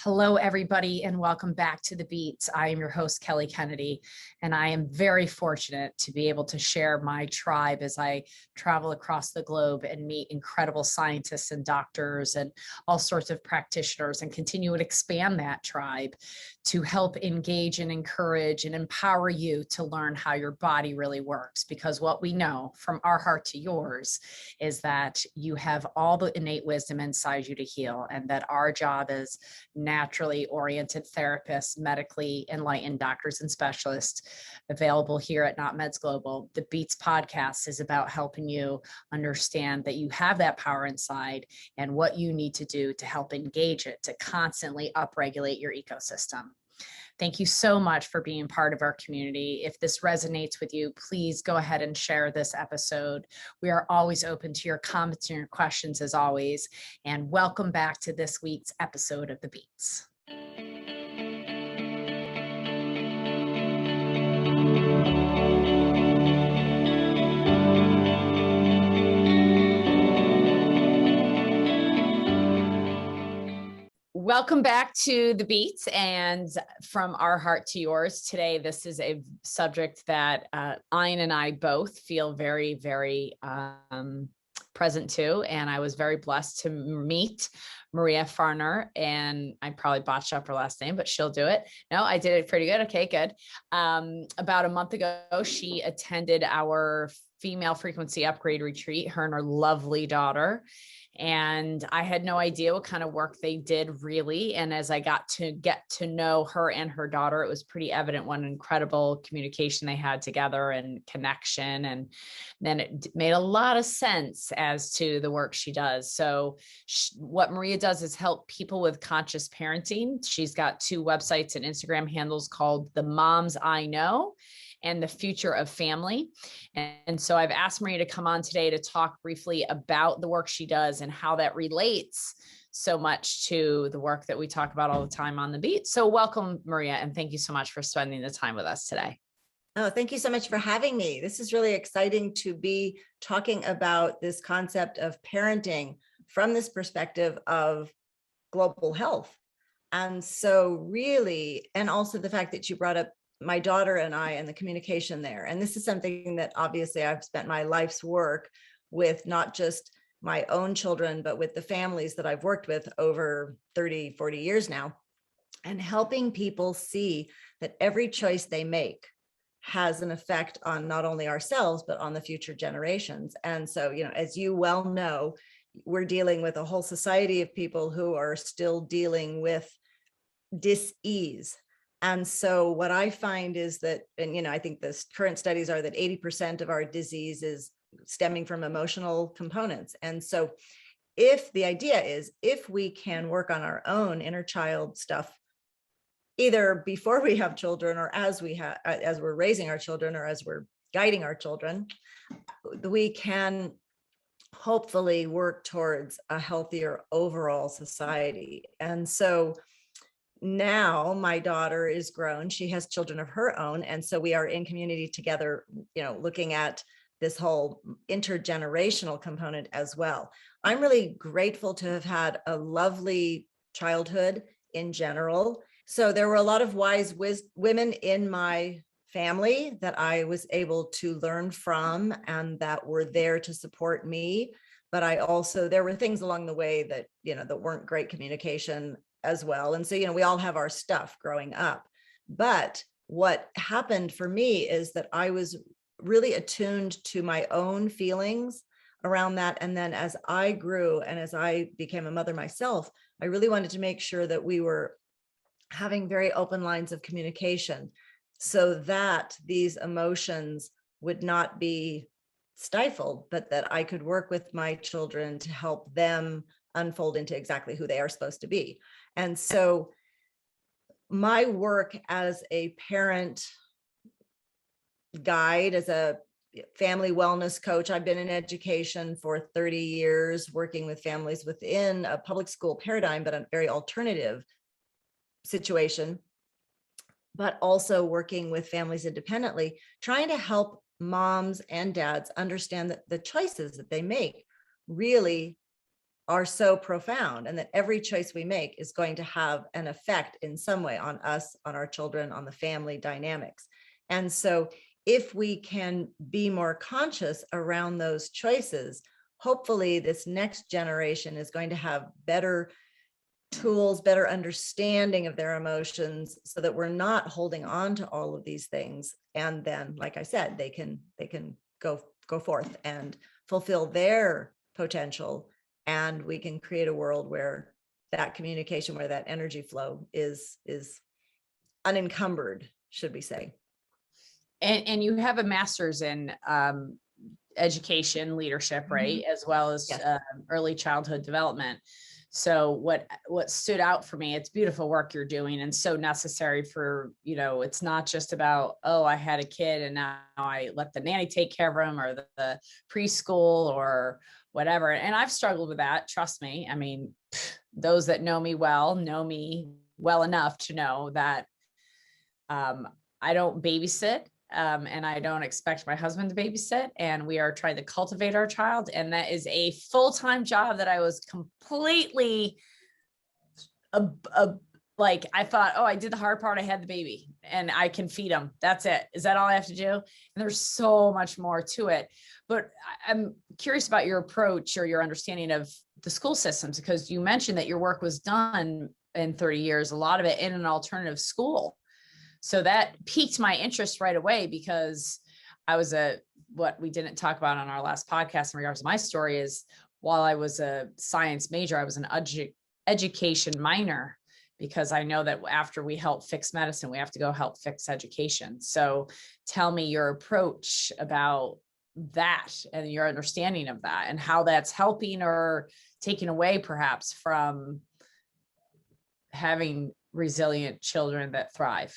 Hello, everybody, and welcome back to The Beats. I am your host, Kelly Kennedy, and I am very fortunate to be able to share my tribe as I travel across the globe and meet incredible scientists and doctors and all sorts of practitioners and continue to expand that tribe to help engage and encourage and empower you to learn how your body really works. Because what we know from our heart to yours is that you have all the innate wisdom inside you to heal, and that our job is naturally oriented therapists, medically enlightened doctors and specialists available here at Not Meds Global. The Beats podcast is about helping you understand that you have that power inside and what you need to do to help engage it, to constantly upregulate your ecosystem. Thank you so much for being part of our community. If this resonates with you, please go ahead and share this episode. We are always open to your comments and your questions as always. And welcome back to this week's episode of The Beats. Welcome back to The Beats and from our heart to yours. Today, this is a subject that Ian and I both feel very, very present to. And I was very blessed to meet Maria Fahrner, and I probably botched up her last name, but she'll do it. No, I did it pretty good. Okay, good. About a month ago, she attended our female frequency upgrade retreat, her and her lovely daughter. And I had no idea what kind of work they did really. And as I got to get to know her and her daughter, it was pretty evident what an incredible communication they had together and connection. And then it made a lot of sense as to the work she does. So what Maria does is help people with conscious parenting. She's got 2 websites and Instagram handles called The Moms I Know and The Future of Family. And so I've asked Maria to come on today to talk briefly about the work she does and how that relates so much to the work that we talk about all the time on The Beat. So welcome, Maria, and thank you so much for spending the time with us today. Oh, thank you so much for having me. This is really exciting to be talking about this concept of parenting from this perspective of global health. And so really, and also the fact that you brought up my daughter and I and the communication there. And this is something that obviously I've spent my life's work with, not just my own children, but with the families that I've worked with over 30, 40 years now, and helping people see that every choice they make has an effect on not only ourselves, but on the future generations. And so, as you well know, we're dealing with a whole society of people who are still dealing with dis-ease. And so what I find is that, and I think the current studies are that 80% of our disease is stemming from emotional components. And so if the idea is, if we can work on our own inner child stuff, either before we have children or as we're raising our children or as we're guiding our children, we can hopefully work towards a healthier overall society. And so now my daughter is grown, she has children of her own. And so we are in community together, looking at this whole intergenerational component as well. I'm really grateful to have had a lovely childhood in general. So there were a lot of wise women in my family that I was able to learn from and that were there to support me. But there were things along the way that, that weren't great communication as well. And so, we all have our stuff growing up. But what happened for me is that I was really attuned to my own feelings around that. And then as I grew and as I became a mother myself, I really wanted to make sure that we were having very open lines of communication so that these emotions would not be stifled, but that I could work with my children to help them unfold into exactly who they are supposed to be. And so my work as a parent guide, as a family wellness coach, I've been in education for 30 years, working with families within a public school paradigm, but a very alternative situation, but also working with families independently, trying to help moms and dads understand that the choices that they make really are so profound, and that every choice we make is going to have an effect in some way on us, on our children, on the family dynamics. And so if we can be more conscious around those choices, hopefully this next generation is going to have better tools, better understanding of their emotions, so that we're not holding on to all of these things. And then, like I said, they can go forth and fulfill their potential, and we can create a world where that communication, where that energy flow is unencumbered, should we say. And you have a master's in education leadership, right? As well as Yes. early childhood development. So what stood out for me, it's beautiful work you're doing and so necessary for, it's not just about, oh, I had a kid and now I let the nanny take care of him, or the preschool or whatever. And I've struggled with that. Trust me. I mean, those that know me well enough to know that I don't babysit. And I don't expect my husband to babysit, and we are trying to cultivate our child. And that is a full-time job that I was completely like, I thought, oh, I did the hard part. I had the baby and I can feed him. That's it. Is that all I have to do? And there's so much more to it. But I'm curious about your approach or your understanding of the school systems, because you mentioned that your work was done in 30 years, a lot of it in an alternative school. So that piqued my interest right away, because I was what we didn't talk about on our last podcast in regards to my story is, while I was a science major, I was an education minor, because I know that after we help fix medicine, we have to go help fix education. So tell me your approach about that and your understanding of that, and how that's helping or taking away perhaps from having resilient children that thrive.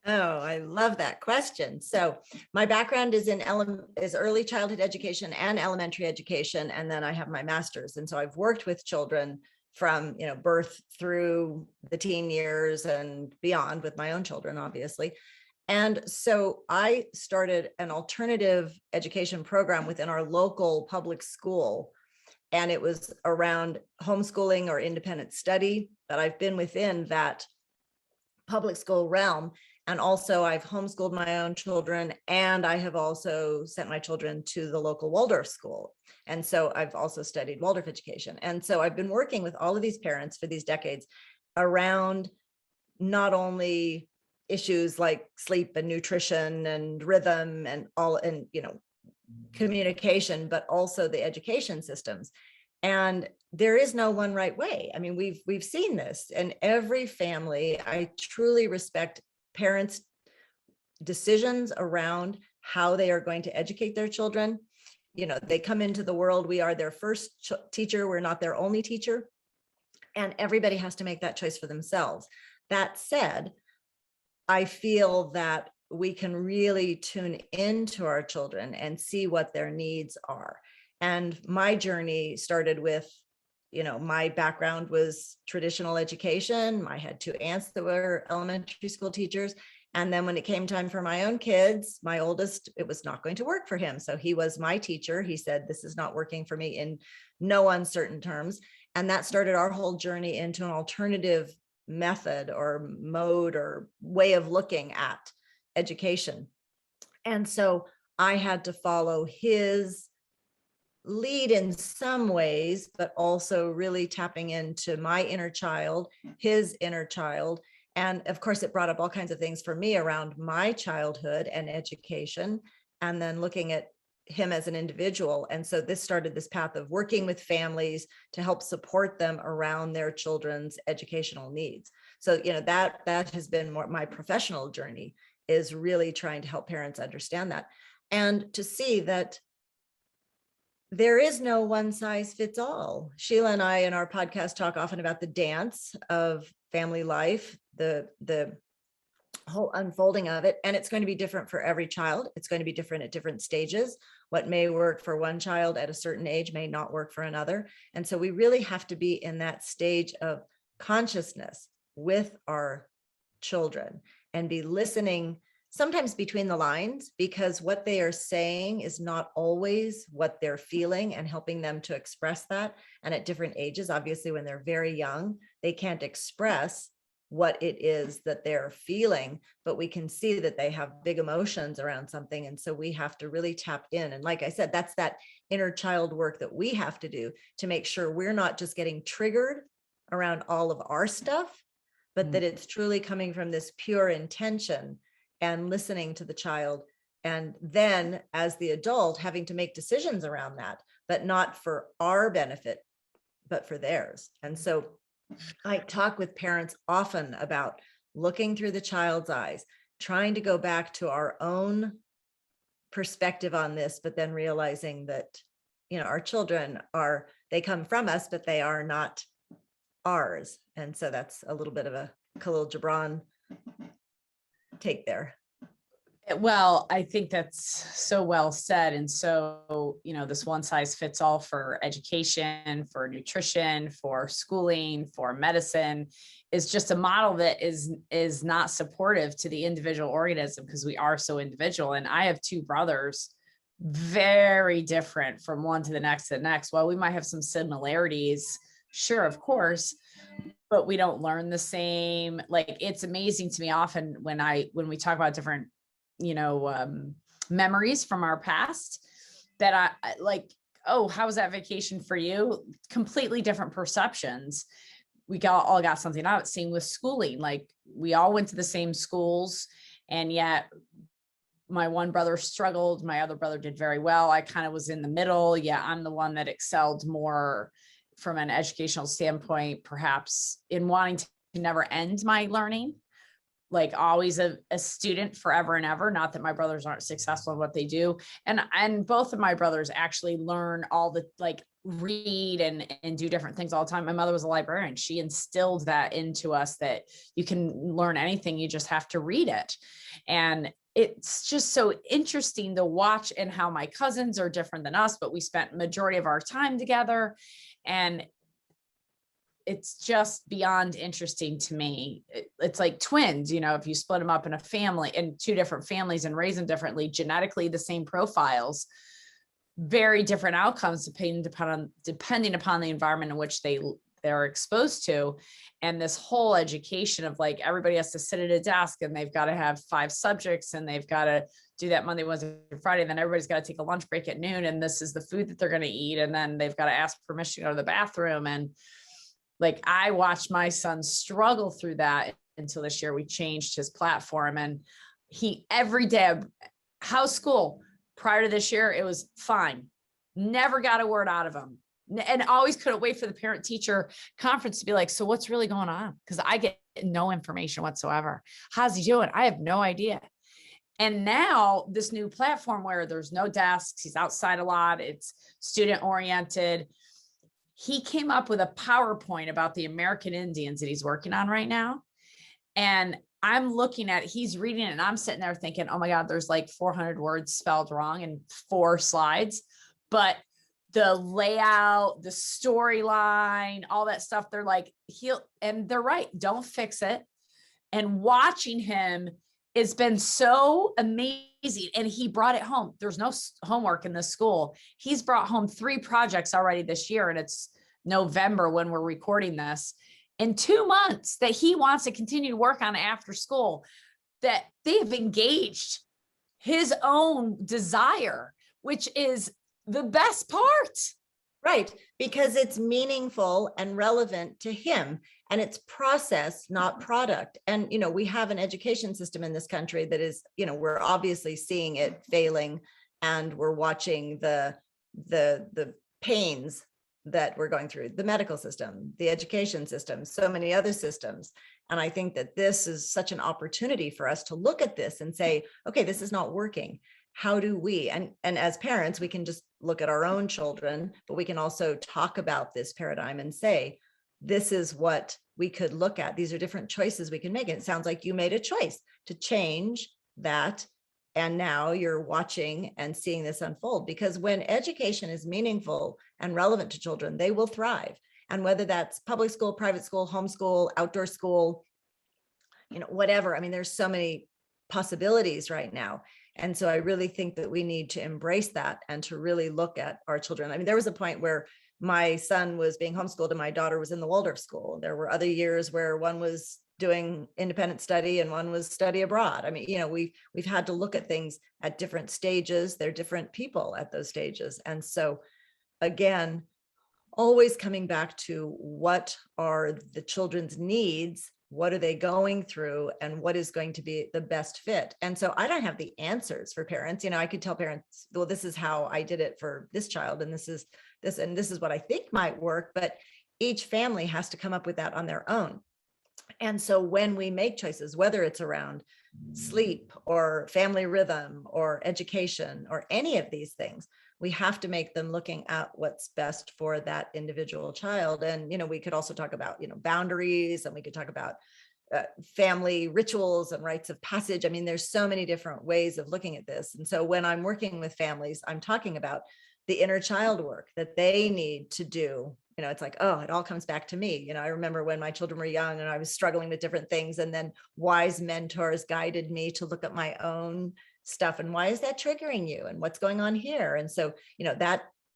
Oh, I love that question. So my background is is early childhood education and elementary education, and then I have my master's. And so I've worked with children from birth through the teen years and beyond, with my own children, obviously. And so I started an alternative education program within our local public school, and it was around homeschooling or independent study. But I've been within that public school realm. And also I've homeschooled my own children, and I have also sent my children to the local Waldorf school. And so I've also studied Waldorf education. And so I've been working with all of these parents for these decades around not only issues like sleep and nutrition and rhythm and communication, but also the education systems. And there is no one right way. I mean, we've seen this in every family. I truly respect parents' decisions around how they are going to educate their children. They come into the world, we are their first teacher, we're not their only teacher. And everybody has to make that choice for themselves. That said, I feel that we can really tune into our children and see what their needs are. And my journey started with, my background was traditional education. I had 2 aunts that were elementary school teachers. And then when it came time for my own kids, my oldest, it was not going to work for him. So he was my teacher. He said, this is not working for me, in no uncertain terms. And that started our whole journey into an alternative method or mode or way of looking at education. And so I had to follow his lead in some ways, but also really tapping into my inner child, his inner child. And of course, it brought up all kinds of things for me around my childhood and education, and then looking at him as an individual. And so this started this path of working with families to help support them around their children's educational needs. So, that has been more my professional journey, is really trying to help parents understand that, and to see that there is no one size fits all. Sheila and I in our podcast talk often about the dance of family life, the whole unfolding of it. And it's going to be different for every child. It's going to be different at different stages. What may work for one child at a certain age may not work for another. And so we really have to be in that stage of consciousness with our children and be listening sometimes between the lines, because what they are saying is not always what they're feeling, and helping them to express that. And at different ages, obviously, when they're very young, they can't express what it is that they're feeling, but we can see that they have big emotions around something. And so we have to really tap in. And like I said, that's that inner child work that we have to do to make sure we're not just getting triggered around all of our stuff, but that it's truly coming from this pure intention and listening to the child. And then as the adult, having to make decisions around that, but not for our benefit, but for theirs. And so I talk with parents often about looking through the child's eyes, trying to go back to our own perspective on this, but then realizing that, our children they come from us, but they are not ours. And so that's a little bit of a Khalil Gibran take there. Well, I think that's so well said. And so, this one size fits all for education, for nutrition, for schooling, for medicine is just a model that is not supportive to the individual organism, because we are so individual. And I have two brothers, very different from one to the next to the next. Well, we might have some similarities, sure, of course, but we don't learn the same. Like, it's amazing to me often when we talk about different memories from our past, that I like, oh, how was that vacation for you? Completely different perceptions. We all got something out. Same with schooling. Like, we all went to the same schools, and yet my one brother struggled. My other brother did very well. I kind of was in the middle. Yeah, I'm the one that excelled more from an educational standpoint, perhaps in wanting to never end my learning. Like, always a student forever and ever. Not that my brothers aren't successful in what they do. And both of my brothers actually learn all the, like, read and do different things all the time. My mother was a librarian. She instilled that into us, that you can learn anything, you just have to read it. And it's just so interesting to watch, and how my cousins are different than us, but we spent majority of our time together. And it's just beyond interesting to me. It's like twins, if you split them up in a family, in two different families, and raise them differently, genetically the same profiles, very different outcomes depending upon the environment in which they're exposed to. And this whole education of, like, everybody has to sit at a desk, and they've got to have 5 subjects, and they've got to do that Monday, Wednesday, Friday. And then everybody's got to take a lunch break at noon, and this is the food that they're going to eat. And then they've got to ask permission to go to the bathroom. And like, I watched my son struggle through that until this year we changed his platform. And he, every day, how's school? Prior to this year, it was fine. Never got a word out of him. And always couldn't wait for the parent teacher conference to be like, so what's really going on? Because I get no information whatsoever. How's he doing? I have no idea. And now this new platform where there's no desks, he's outside a lot, it's student oriented. He came up with a PowerPoint about the American Indians that he's working on right now. And I'm looking at, he's reading it, and I'm sitting there thinking, oh my God, there's like 400 words spelled wrong in 4 slides. But the layout, the storyline, all that stuff, they're like, and they're right, don't fix it. And watching him has been so amazing. And he brought it home. There's no homework in this school. He's brought home 3 projects already this year, and it's November when we're recording this, in 2 months, that he wants to continue to work on after school, that they've engaged his own desire, which is the best part. Right, because it's meaningful and relevant to him, and it's process, not product. And, we have an education system in this country that is, we're obviously seeing it failing, and we're watching the pains that we're going through, the medical system, the education system, so many other systems. And I think that this is such an opportunity for us to look at this and say, okay, this is not working. How do we, and as parents, we can just look at our own children, but we can also talk about this paradigm and say, this is what we could look at. These are different choices we can make. And it sounds like you made a choice to change that. And now you're watching and seeing this unfold, because when education is meaningful and relevant to children, they will thrive. And whether that's public school, private school, homeschool, outdoor school, whatever. I mean, there's so many possibilities right now. And so I really think that we need to embrace that and to really look at our children. I mean, there was a point where my son was being homeschooled and my daughter was in the Waldorf school. There were other years where one was doing independent study and one was study abroad. I mean, we've had to look at things at different stages. They're different people at those stages. And so again, always coming back to what are the children's needs, what are they going through, and what is going to be the best fit. And so I don't have the answers for parents. I could tell parents, well, this is how I did it for this child, and this is what I think might work, but each family has to come up with that on their own. And so when we make choices, whether it's around sleep or family rhythm or education or any of these things, we have to make them looking at what's best for that individual child. And, we could also talk about, boundaries, and we could talk about family rituals and rites of passage. I mean, there's so many different ways of looking at this. And so when I'm working with families, I'm talking about the inner child work that they need to do. It's like, oh, it all comes back to me. I remember when my children were young and I was struggling with different things, and then wise mentors guided me to look at my own stuff and why is that triggering you and what's going on here. And so,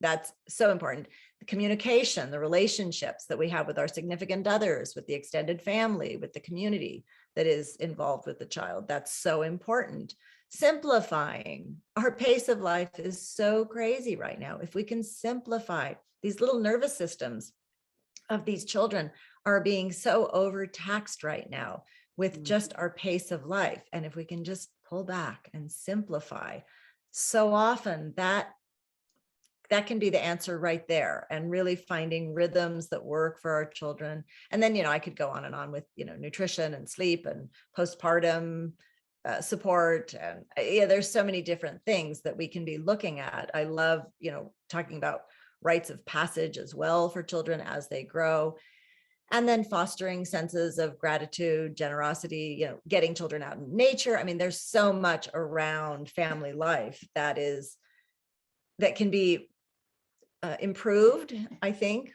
that's so important. The communication, the relationships that we have with our significant others, with the extended family, with the community that is involved with the child, that's so important. Simplifying. Our pace of life is so crazy right now. If we can simplify, these little nervous systems of these children are being so overtaxed right now with just our pace of life. And if we can just pull back and simplify, so often that can be the answer right there, and really finding rhythms that work for our children. And then, I could go on and on with, nutrition and sleep and postpartum support. And there's so many different things that we can be looking at. I love, talking about rites of passage as well for children as they grow. And then fostering senses of gratitude, generosity, getting children out in nature. I mean, there's so much around family life that can be improved, I think,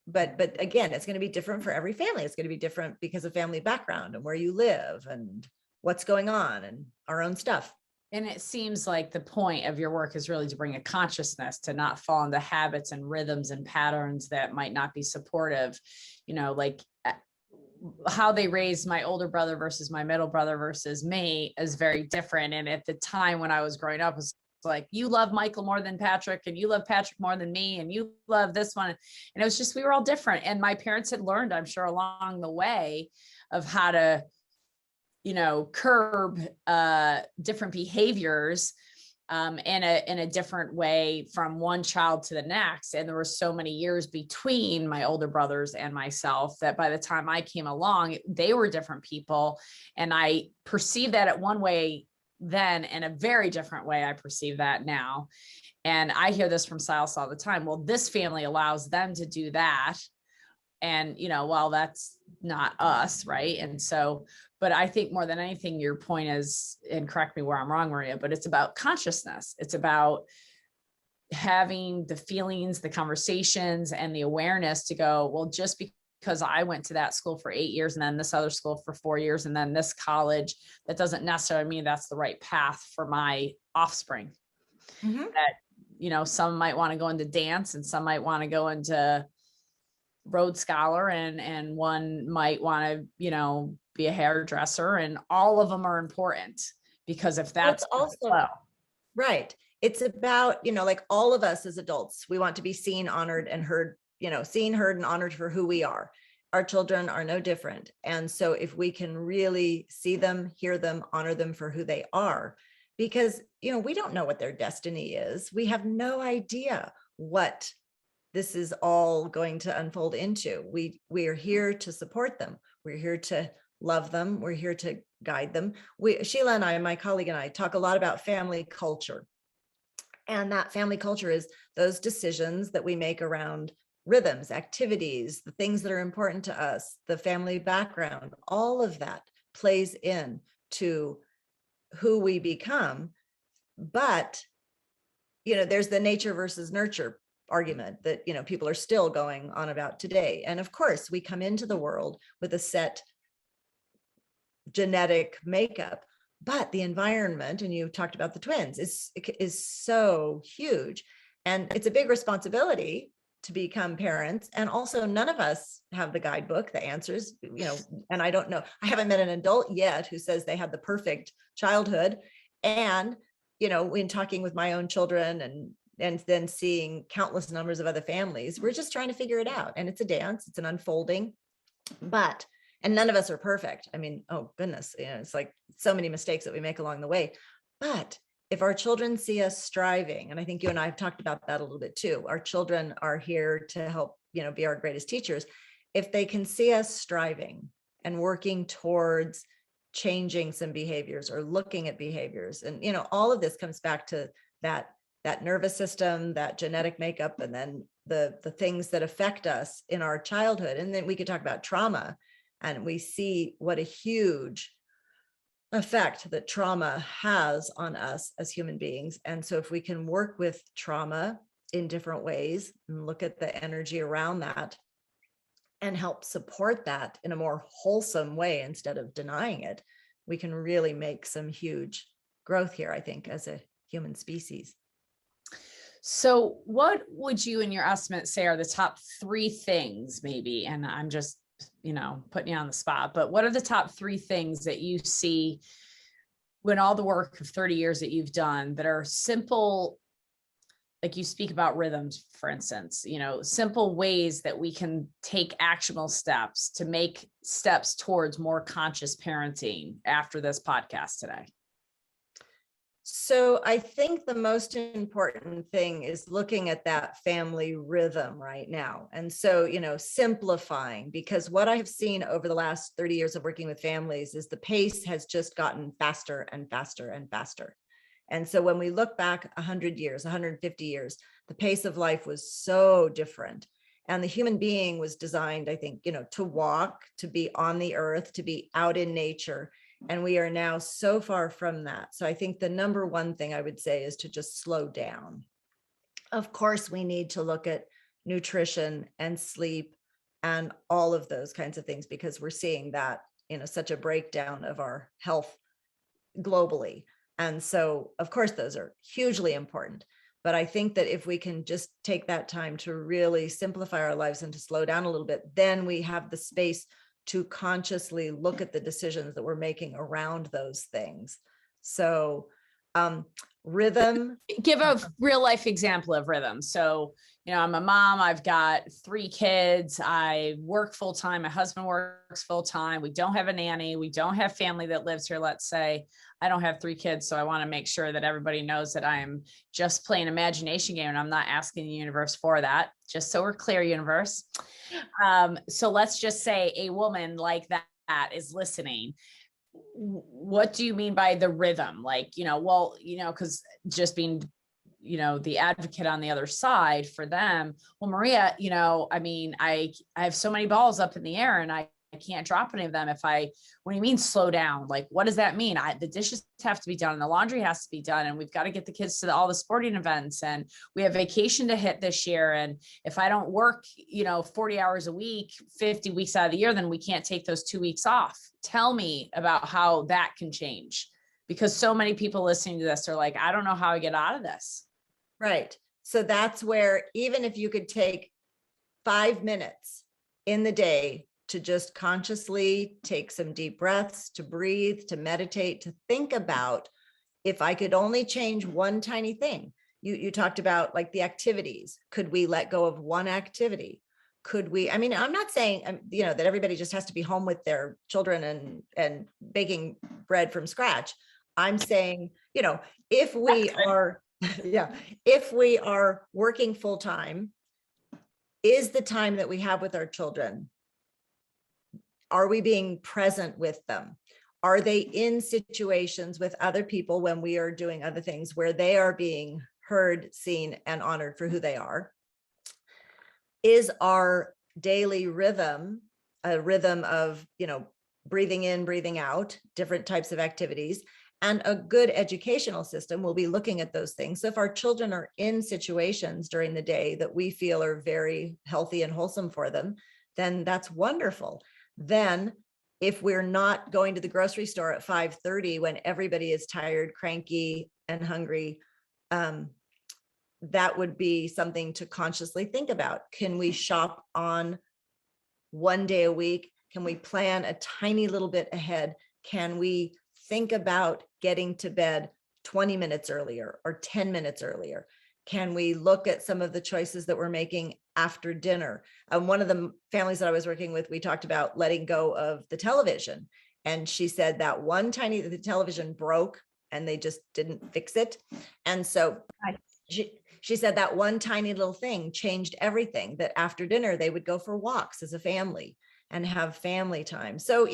but again, it's going to be different for every family. It's going to be different because of family background and where you live and what's going on and our own stuff. And it seems like the point of your work is really to bring a consciousness, to not fall into habits and rhythms and patterns that might not be supportive, like how they raised my older brother versus my middle brother versus me is very different. And at the time when I was growing up, it was like, you love Michael more than Patrick, and you love Patrick more than me, and you love this one. And it was just, we were all different. And my parents had learned, I'm sure, along the way of how to curb different behaviors in a different way from one child to the next. And there were so many years between my older brothers and myself that by the time I came along, they were different people. And I perceived that at one way then, in a very different way I perceive that now. And I hear this from Silas all the time. Well, this family allows them to do that. And, well, that's not us, right? And so, but I think more than anything, your point is, and correct me where I'm wrong, Maria, but it's about consciousness. It's about having the feelings, the conversations, and the awareness to go, well, just because I went to that school for 8 years and then this other school for 4 years and then this college, that doesn't necessarily mean that's the right path for my offspring. Mm-hmm. That, some might want to go into dance and some might want to go into Rhodes Scholar, and one might want to, be a hairdresser, and all of them are important, because if that's also right. It's about, like all of us as adults, we want to be seen, honored, and heard, seen, heard, and honored for who we are. Our children are no different. And so if we can really see them, hear them, honor them for who they are, because, we don't know what their destiny is. We have no idea what this is all going to unfold into. We are here to support them. We're here to love them. We're here to guide them. Sheila and I, my colleague and I, talk a lot about family culture. And that family culture is those decisions that we make around rhythms, activities, the things that are important to us, the family background, all of that plays in to who we become. But, there's the nature versus nurture argument that, people are still going on about today. And of course, we come into the world with a set genetic makeup, But the environment, and you talked about the twins, is so huge. And it's a big responsibility to become parents. And also none of us have the guidebook, the answers, and I don't know, I haven't met an adult yet who says they had the perfect childhood. And, when talking with my own children and then seeing countless numbers of other families, we're just trying to figure it out. And it's a dance, it's an unfolding, and none of us are perfect. I mean, oh goodness, it's like so many mistakes that we make along the way. But if our children see us striving, and I think you and I have talked about that a little bit too, our children are here to help, be our greatest teachers. If they can see us striving and working towards changing some behaviors or looking at behaviors, and, all of this comes back to that nervous system, that genetic makeup, and then the things that affect us in our childhood. And then we could talk about trauma, and we see what a huge effect that trauma has on us as human beings. And so if we can work with trauma in different ways and look at the energy around that and help support that in a more wholesome way instead of denying it, we can really make some huge growth here, I think, as a human species. So what would you, in your estimate, say are the top 3 things maybe, and I'm just, putting you on the spot, but what are the top 3 things that you see when all the work of 30 years that you've done that are simple, like you speak about rhythms, for instance, simple ways that we can take actionable steps to make steps towards more conscious parenting after this podcast today? So I think the most important thing is looking at that family rhythm right now. And so, simplifying, because what I have seen over the last 30 years of working with families is the pace has just gotten faster and faster and faster. And so when we look back 100 years, 150 years, the pace of life was so different. And the human being was designed, I think, to walk, to be on the earth, to be out in nature. And we are now so far from that. So I think the number one thing I would say is to just slow down. Of course, we need to look at nutrition and sleep and all of those kinds of things, because we're seeing that, such a breakdown of our health globally. And so, of course, those are hugely important. But I think that if we can just take that time to really simplify our lives and to slow down a little bit, then we have the space to consciously look at the decisions that we're making around those things. So rhythm. Give a real life example of rhythm. So, I'm a mom, I've got 3 kids, I work full time, my husband works full time, we don't have a nanny, we don't have family that lives here, let's say. I don't have 3 kids, so I want to make sure that everybody knows that I'm just playing imagination game and I'm not asking the universe for that, just so we're clear, universe. So let's just say a woman like that is listening. What do you mean by the rhythm? Like, because just being, the advocate on the other side for them. Well, Maria, I have so many balls up in the air and I can't drop any of them. What do you mean slow down? Like, what does that mean? The dishes have to be done and the laundry has to be done. And we've got to get the kids to all the sporting events and we have vacation to hit this year. And if I don't work, 40 hours a week, 50 weeks out of the year, then we can't take those 2 weeks off. Tell me about how that can change, because so many people listening to this are like, I don't know how I get out of this. Right. So that's where, even if you could take 5 minutes in the day to just consciously take some deep breaths, to breathe, to meditate, to think about, if I could only change one tiny thing. You talked about like the activities. Could we let go of one activity? Could we, I'm not saying, that everybody just has to be home with their children and baking bread from scratch. I'm saying, if we are, if we are working full time, is the time that we have with our children, are we being present with them? Are they in situations with other people when we are doing other things where they are being heard, seen, and honored for who they are? Is our daily rhythm a rhythm of, breathing in, breathing out, different types of activities? And a good educational system will be looking at those things. So if our children are in situations during the day that we feel are very healthy and wholesome for them, then that's wonderful. Then if we're not going to the grocery store at 5:30 when everybody is tired, cranky, and hungry, that would be something to consciously think about. Can we shop on one day a week? Can we plan a tiny little bit ahead? Can we think about getting to bed 20 minutes earlier or 10 minutes earlier? Can we look at some of the choices that we're making after dinner? One of the families that I was working with, we talked about letting go of the television. And she said that the television broke and they just didn't fix it. And so she said that one tiny little thing changed everything, that after dinner, they would go for walks as a family and have family time. So,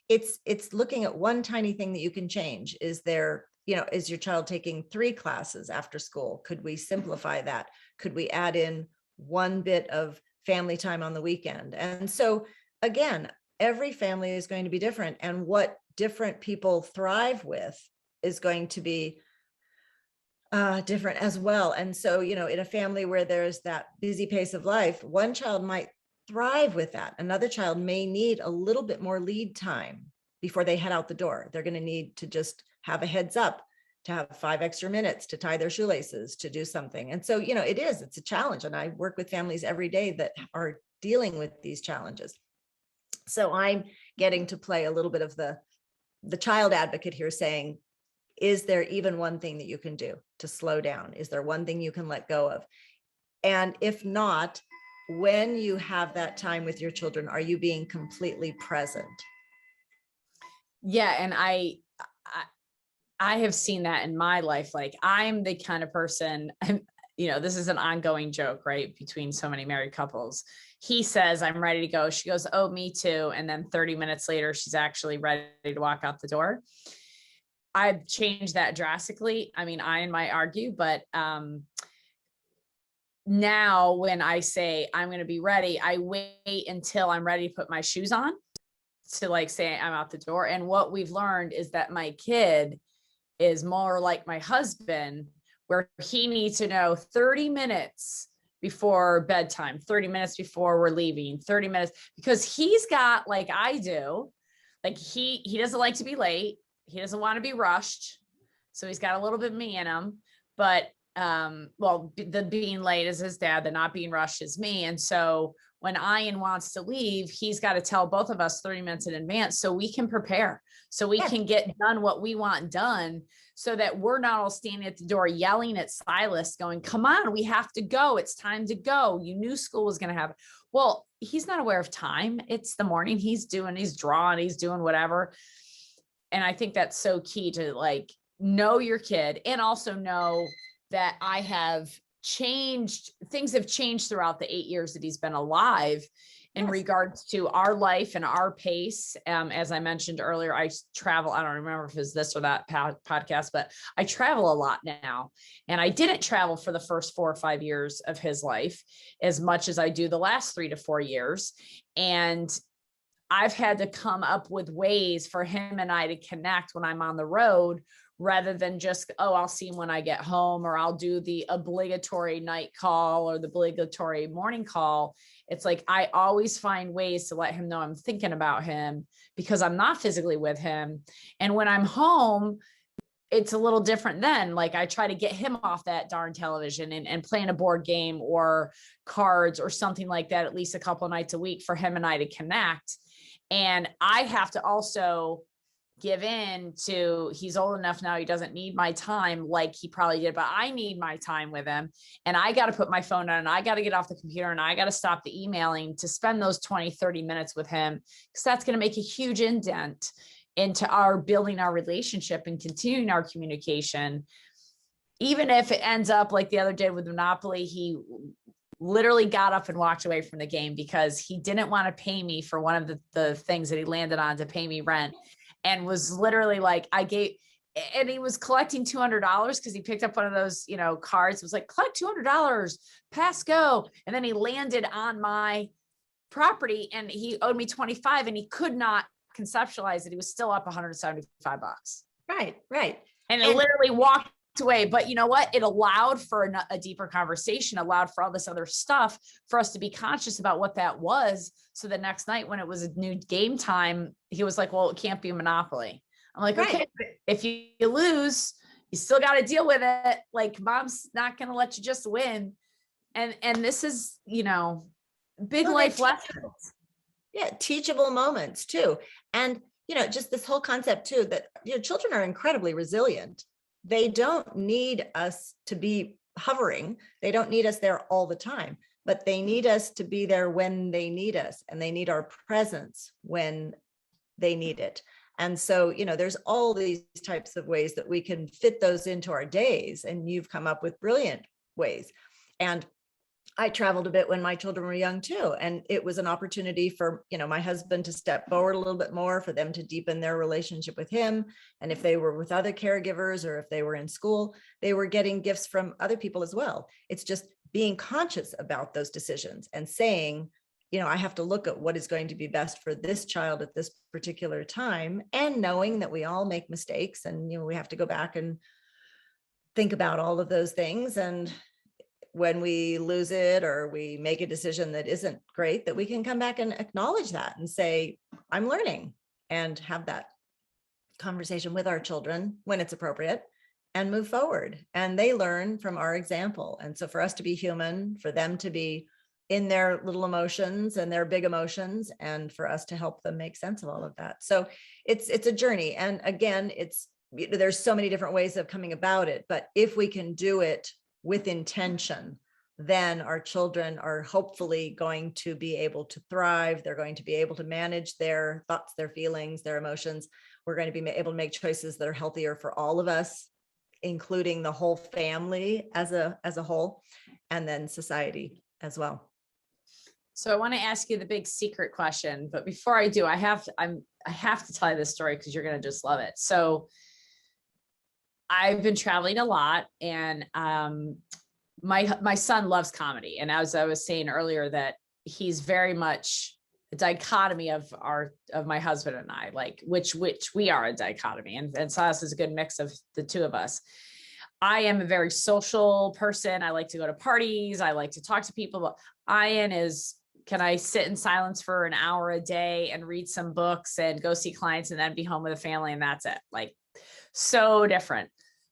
it's looking at one tiny thing that you can change. Is your child taking 3 classes after school? Could we simplify that? Could we add in one bit of family time on the weekend? And so again, every family is going to be different, and what different people thrive with is going to be different as well. And so, in a family where there's that busy pace of life, one child might thrive with that. Another child may need a little bit more lead time before they head out the door. They're going to need to just have a heads up, to have 5 extra minutes to tie their shoelaces, to do something. And so, it's a challenge. And I work with families every day that are dealing with these challenges. So I'm getting to play a little bit of the child advocate here, saying, is there even one thing that you can do to slow down? Is there one thing you can let go of? And if not, when you have that time with your children, are you being completely present? Yeah. And I have seen that in my life. Like, I'm the kind of person, this is an ongoing joke, right? Between so many married couples. He says, I'm ready to go. She goes, oh, me too. And then 30 minutes later, she's actually ready to walk out the door. I've changed that drastically. I mean, I and might argue, but now when I say I'm going to be ready, I wait until I'm ready to put my shoes on to say I'm out the door. And what we've learned is that my kid is more like my husband, where he needs to know 30 minutes before bedtime, 30 minutes before we're leaving, 30 minutes, because he's got, like I do, he doesn't like to be late. He doesn't want to be rushed. So he's got a little bit of me in him, but the being late is his dad, the not being rushed is me. And so when Ian wants to leave, he's got to tell both of us 30 minutes in advance so we can prepare, so we can get done what we want done, so that we're not all standing at the door yelling at Silas going, come on, we have to go. It's time to go. You knew school was going to happen. Well, he's not aware of time. It's the morning. He's drawing, he's doing whatever. And I think that's so key to know your kid, and also know that things have changed throughout the 8 years that he's been alive in regards to our life and our pace. As I mentioned earlier, I travel. I don't remember if it's this or that podcast, but I travel a lot now. And I didn't travel for the first 4 or 5 years of his life as much as I do the last 3 to 4 years. And I've had to come up with ways for him and I to connect when I'm on the road, rather than just, I'll see him when I get home, or I'll do the obligatory night call or the obligatory morning call. It's I always find ways to let him know I'm thinking about him, because I'm not physically with him. And when I'm home, it's a little different then. I try to get him off that darn television and playing a board game or cards or something like that, at least a couple of nights a week, for him and I to connect. And I have to also give in to, he's old enough now, he doesn't need my time like he probably did, but I need my time with him. And I got to put my phone down, and I got to get off the computer, and I got to stop the emailing to spend those 20, 30 minutes with him, because that's going to make a huge indent into our building our relationship and continuing our communication. Even if it ends up like the other day with Monopoly, he literally got up and walked away from the game because he didn't want to pay me for one of the things that he landed on to pay me rent, and was literally and he was collecting $200 because he picked up one of those, cards. It was collect $200, pass go. And then he landed on my property and he owed me 25, and he could not conceptualize that he was still up $175. Right. And he literally walked way, but you know what? It allowed for a deeper conversation, allowed for all this other stuff for us to be conscious about what that was. So the next night when it was a new game time, he was like, well, it can't be a Monopoly. I'm like, Right. okay, if you lose, you still got to deal with it. Like mom's not going to let you just win. And this is, you know, big Well, life lessons. Yeah, teachable moments too. And, you know, just this whole concept too, that, you know, children are incredibly resilient. They don't need us to be hovering. They don't need us there all the time, but they need us to be there when they need us, and they need our presence when they need it. And so, you know, there's all these types of ways that we can fit those into our days. And you've come up with brilliant ways. And I traveled a bit when my children were young too. And it was an opportunity for, you know, my husband to step forward a little bit more, for them to deepen their relationship with him. And if they were with other caregivers, or if they were in school, they were getting gifts from other people as well. It's just being conscious about those decisions and saying, you know, I have to look at what is going to be best for this child at this particular time, and knowing that we all make mistakes, and, you know, we have to go back and think about all of those things. And when we lose it, or we make a decision that isn't great, that we can come back and acknowledge that and say, I'm learning, and have that conversation with our children when it's appropriate, and move forward. And they learn from our example. And so for us to be human, for them to be in their little emotions and their big emotions, and for us to help them make sense of all of that. So it's a journey. And again, there's so many different ways of coming about it, but if we can do it with intention, then our children are hopefully going to be able to thrive. They're going to be able to manage their thoughts, their feelings, their emotions. We're going to be able to make choices that are healthier for all of us, including the whole family as a whole, and then society as well. So I want to ask you the big secret question, but before I do, I have to tell you this story because you're going to just love it. So I've been traveling a lot, and my son loves comedy. And as I was saying earlier, that he's very much a dichotomy of my husband and I, like which we are a dichotomy, and Silas is a good mix of the two of us. I am a very social person. I like to go to parties. I like to talk to people. Ian is, can I sit in silence for an hour a day and read some books and go see clients and then be home with a family, and that's it. Like, so different.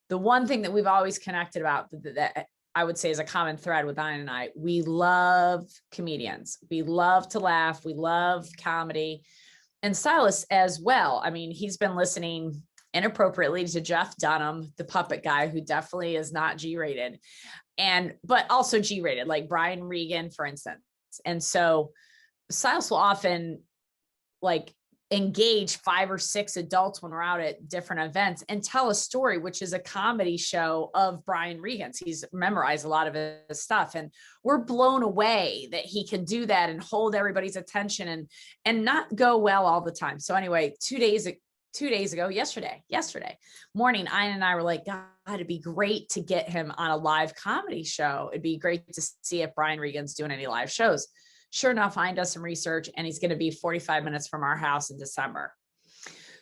The one thing that we've always connected about that I would say is a common thread with Ian and I, we love comedians. We love to laugh. We love comedy. And Silas as well. I mean, he's been listening inappropriately to Jeff Dunham, the puppet guy, who definitely is not G-rated, but also G-rated, like Brian Regan, for instance. And so Silas will often like engage 5 or 6 adults when we're out at different events and tell a story, which is a comedy show of Brian Regan's. He's memorized a lot of his stuff, and we're blown away that he can do that and hold everybody's attention and not go well all the time. So anyway, 2 days ago, yesterday morning, Ian and I were like, God, it'd be great to get him on a live comedy show. It'd be great to see if Brian Regan's doing any live shows. Sure enough, Ian does some research, and he's going to be 45 minutes from our house in December.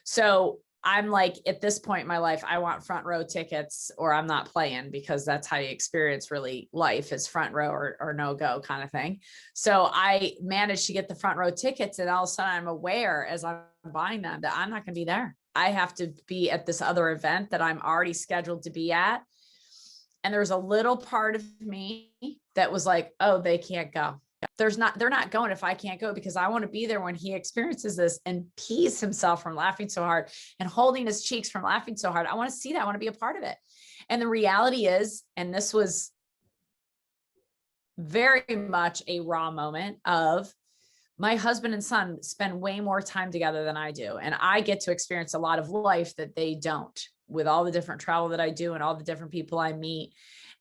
So I'm like, at this point in my life, I want front row tickets, or I'm not playing, because that's how you experience really life, is front row or no go kind of thing. So I managed to get the front row tickets, and all of a sudden I'm aware as I'm buying them that I'm not going to be there. I have to be at this other event that I'm already scheduled to be at. And there's a little part of me that was like, oh, they can't go. They're not going if I can't go, because I want to be there when he experiences this and pees himself from laughing so hard and holding his cheeks from laughing so hard. I want to see that. I want to be a part of it. And the reality is, and this was very much a raw moment of, my husband and son spend way more time together than I do. And I get to experience a lot of life that they don't, with all the different travel that I do and all the different people I meet.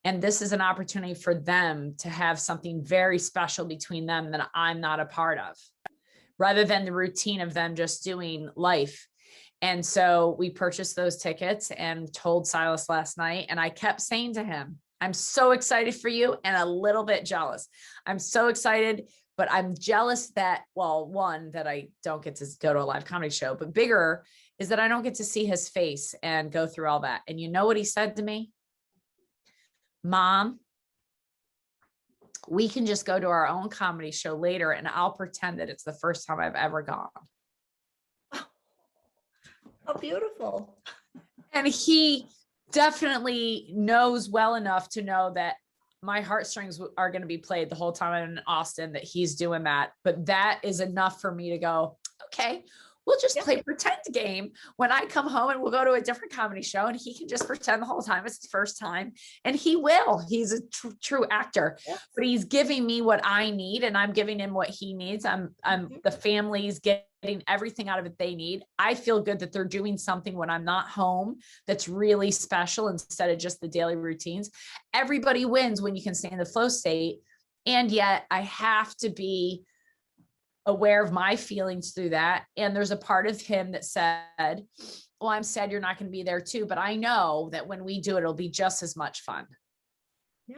And this is an opportunity for them to have something very special between them that I'm not a part of, rather than the routine of them just doing life. And so we purchased those tickets and told Silas last night. And I kept saying to him, I'm so excited for you and a little bit jealous. I'm so excited, but I'm jealous that, well, one, that I don't get to go to a live comedy show, but bigger is that I don't get to see his face and go through all that. And you know what he said to me? Mom, we can just go to our own comedy show later and I'll pretend that it's the first time I've ever gone. How beautiful. And he definitely knows well enough to know that my heartstrings are going to be played the whole time I'm in Austin, that he's doing that. But that is enough for me to go, okay, we'll just play pretend game when I come home, and we'll go to a different comedy show and he can just pretend the whole time it's his first time. And he will. He's a true actor, but he's giving me what I need and I'm giving him what he needs. The family's getting everything out of it they need. I feel good that they're doing something when I'm not home that's really special instead of just the daily routines. Everybody wins when you can stay in the flow state. And yet I have to be aware of my feelings through that. And there's a part of him that said, well, I'm sad you're not going to be there too, but I know that when we do it, it'll be just as much fun. Yeah.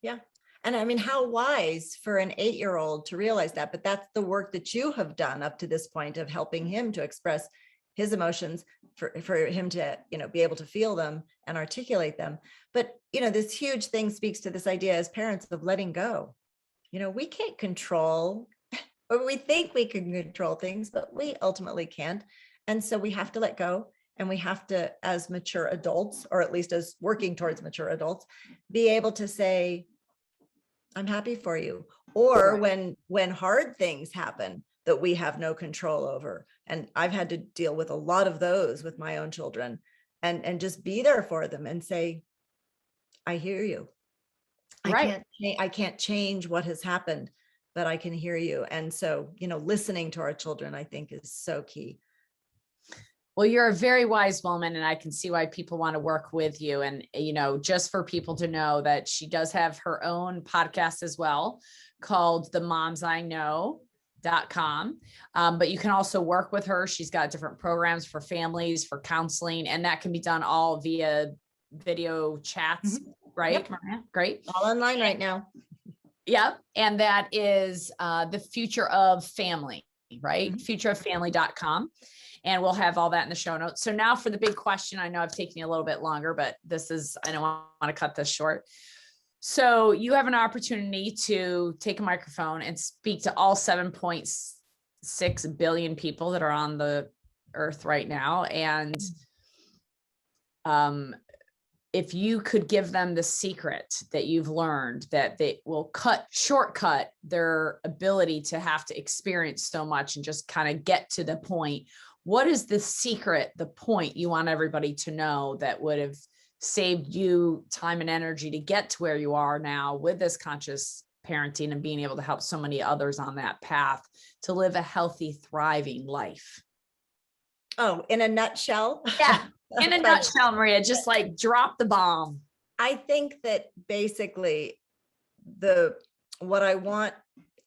Yeah. And I mean, how wise for an 8-year-old to realize that, but that's the work that you have done up to this point of helping him to express his emotions, for him to, be able to feel them and articulate them. But, this huge thing speaks to this idea as parents of letting go. We can't control, or we think we can control things, but we ultimately can't. And so we have to let go, and we have to, as mature adults, or at least as working towards mature adults, be able to say, I'm happy for you. Or when hard things happen that we have no control over. And I've had to deal with a lot of those with my own children, and just be there for them and say, I hear you. I can't change what has happened, but I can hear you. And so, listening to our children, I think, is so key. Well, you're a very wise woman, and I can see why people want to work with you. And, just for people to know that she does have her own podcast as well, called The Moms I Know.com. But you can also work with her. She's got different programs for families, for counseling, and that can be done all via video chats, right? Yep. Maria? Great. All online right now. Yep. And that is the future of family, right? Futureoffamily.com. And we'll have all that in the show notes. So now for the big question. I know I've taken you a little bit longer, but I don't want to cut this short. So you have an opportunity to take a microphone and speak to all 7.6 billion people that are on the earth right now. And if you could give them the secret that you've learned that they will shortcut their ability to have to experience so much and just kind of get to the point, what is the secret, the point you want everybody to know that would have saved you time and energy to get to where you are now with this conscious parenting and being able to help so many others on that path to live a healthy, thriving life? Oh, in a nutshell? Yeah. In a nutshell, Maria, just like drop the bomb. I think that basically what I want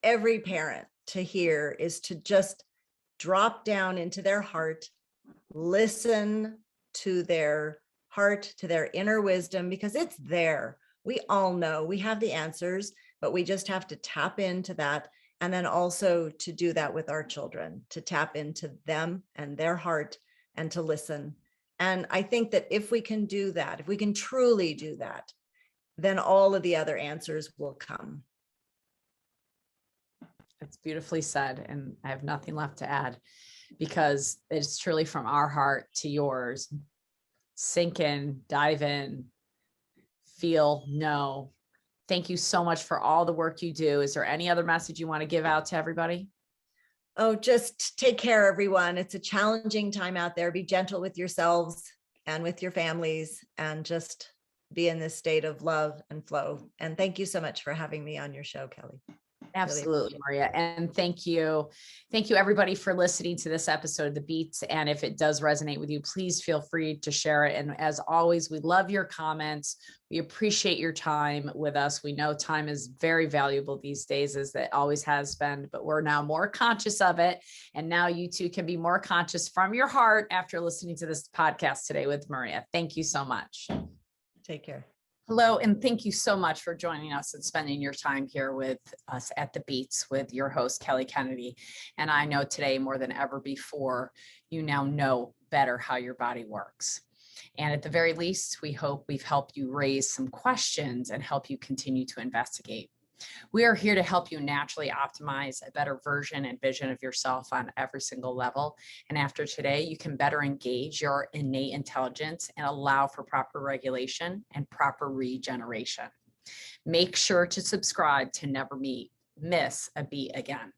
every parent to hear is to just drop down into their heart, listen to their heart, to their inner wisdom, because it's there. We all know we have the answers, but we just have to tap into that. And then also to do that with our children, to tap into them and their heart and to listen. And I think that if we can do that, if we can truly do that, then all of the other answers will come. It's beautifully said. And I have nothing left to add, because it's truly from our heart to yours. Sink in, dive in, feel, know. Thank you so much for all the work you do. Is there any other message you want to give out to everybody? Oh, just take care, everyone. It's a challenging time out there. Be gentle with yourselves and with your families, and just be in this state of love and flow. And thank you so much for having me on your show, Kelly. Absolutely, Maria. And thank you. Thank you, everybody, for listening to this episode of The Beats. And if it does resonate with you, please feel free to share it. And as always, we love your comments. We appreciate your time with us. We know time is very valuable these days, as it always has been, but we're now more conscious of it. And now you too can be more conscious from your heart after listening to this podcast today with Maria. Thank you so much. Take care. Hello, and thank you so much for joining us and spending your time here with us at The Beats with your host, Kelly Kennedy. And I know today more than ever before, you now know better how your body works. And at the very least, we hope we've helped you raise some questions and help you continue to investigate. We are here to help you naturally optimize a better version and vision of yourself on every single level. And after today, you can better engage your innate intelligence and allow for proper regulation and proper regeneration. Make sure to subscribe to never miss a beat again.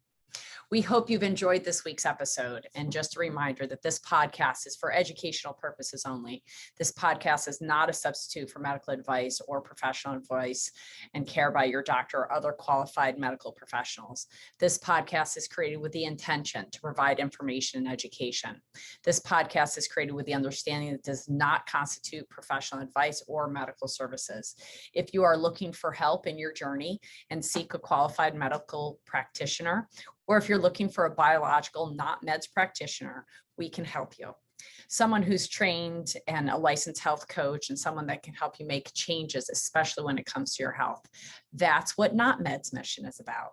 We hope you've enjoyed this week's episode. And just a reminder that this podcast is for educational purposes only. This podcast is not a substitute for medical advice or professional advice and care by your doctor or other qualified medical professionals. This podcast is created with the intention to provide information and education. This podcast is created with the understanding that it does not constitute professional advice or medical services. If you are looking for help in your journey and seek a qualified medical practitioner, or if you're looking for a biological, not meds practitioner, we can help you. Someone who's trained and a licensed health coach and someone that can help you make changes, especially when it comes to your health. That's what Not Meds mission is about.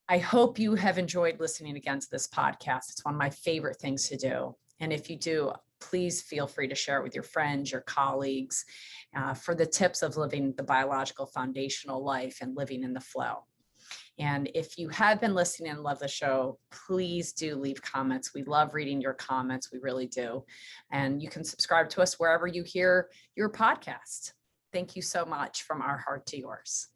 I hope you have enjoyed listening again to this podcast. It's one of my favorite things to do. And if you do, please feel free to share it with your friends, your colleagues, for the tips of living the biological foundational life and living in the flow. And if you have been listening and love the show, please do leave comments. We love reading your comments. We really do. And you can subscribe to us wherever you hear your podcast. Thank you so much from our heart to yours.